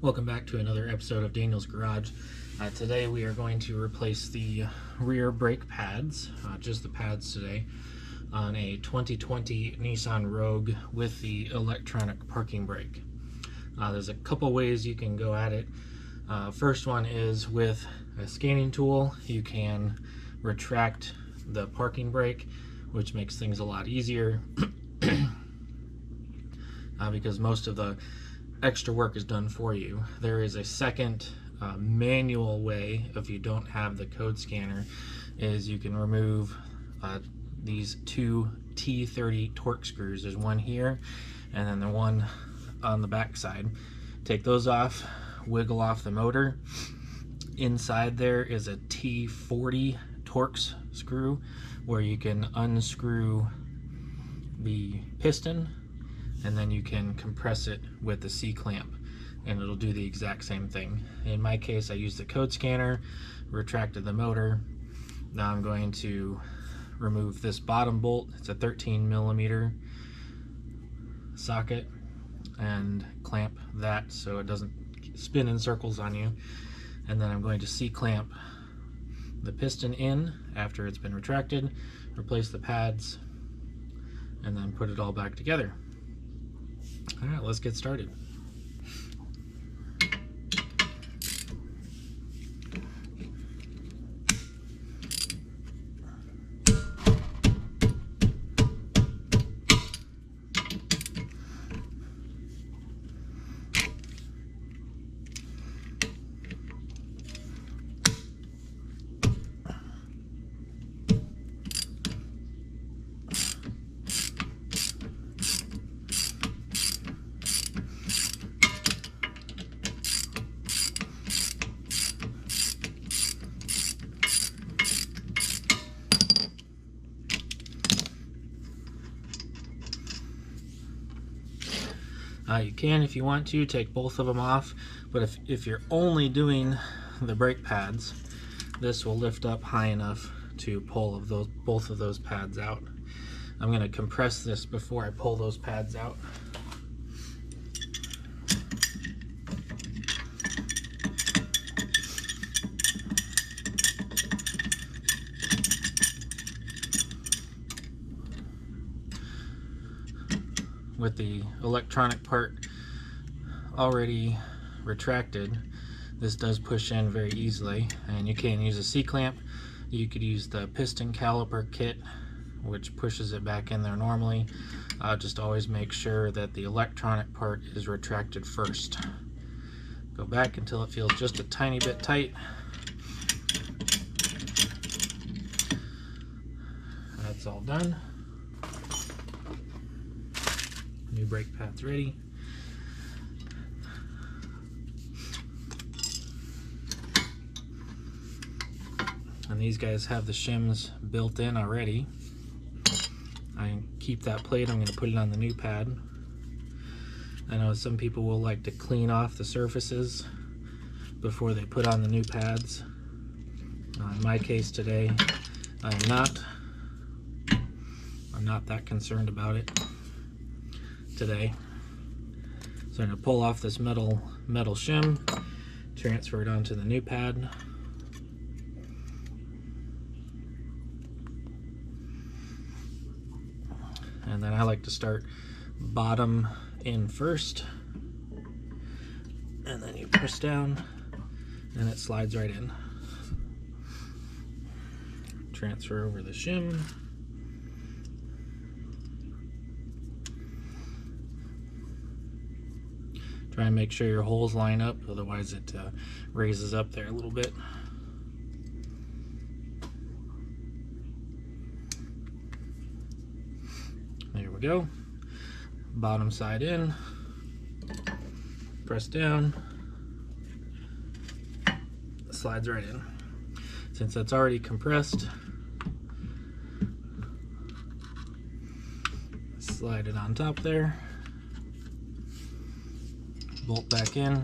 Welcome back to another episode of Daniel's Garage. Today we are going to replace the rear brake pads, just the pads today, on a 2020 Nissan Rogue with the electronic parking brake. There's a couple ways you can go at it. First one is with a scanning tool. You can retract the parking brake, which makes things a lot easier because most of the extra work is done for you. There is a second manual way, if you don't have the code scanner, is you can remove these two T30 torque screws. There's one here and then the one on the back side. Take those off, wiggle off the motor. Inside there is a T40 torque screw where you can unscrew the piston, and then you can compress it with the C-clamp and it'll do the exact same thing. In my case, I used the code scanner, retracted the motor. Now I'm going to remove this bottom bolt. It's a 13mm socket, and clamp that so it doesn't spin in circles on you. And then I'm going to C-clamp the piston in after it's been retracted, replace the pads, and then put it all back together. All right, let's get started. You can, if you want to, take both of them off, but if you're only doing the brake pads, this will lift up high enough to pull both of those pads out. I'm going to compress this before I pull those pads out. With the electronic part already retracted, this does push in very easily, and you can use a C-clamp. You could use the piston caliper kit, which pushes it back in there normally. Just always make sure that the electronic part is retracted first. Go back until it feels just a tiny bit tight. That's all done. New brake pads ready. And these guys have the shims built in already. I keep that plate. I'm going to put it on the new pad. I know some people will like to clean off the surfaces before they put on the new pads. In my case today, I'm not that concerned about it today. So I'm going to pull off this metal shim, transfer it onto the new pad. And then I like to start bottom in first, and then you press down and it slides right in. Transfer over the shim. Try and make sure your holes line up, otherwise it raises up there a little bit. There we go. Bottom side in. Press down. Slides right in. Since that's already compressed, slide it on top there. Bolt back in.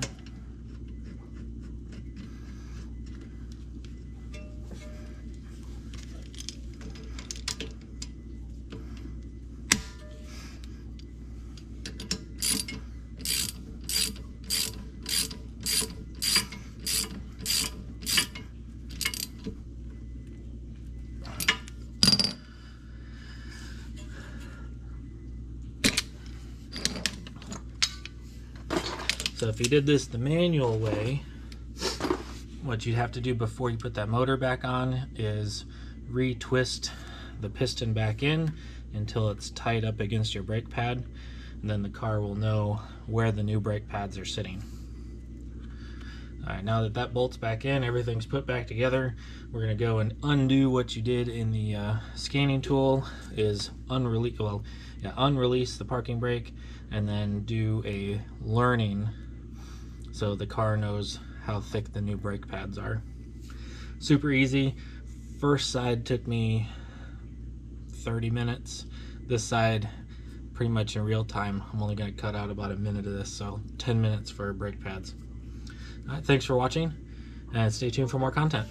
So if you did this the manual way, what you'd have to do before you put that motor back on is retwist the piston back in until it's tight up against your brake pad, and then the car will know where the new brake pads are sitting. Alright, now that that bolt's back in, everything's put back together, we're going to go and undo what you did in the scanning tool, is unrelease the parking brake, and then do a learning so the car knows how thick the new brake pads are. Super easy. First side took me 30 minutes. This side, pretty much in real time. I'm only going to cut out about a minute of this, so 10 minutes for brake pads. Alright, thanks for watching, and stay tuned for more content.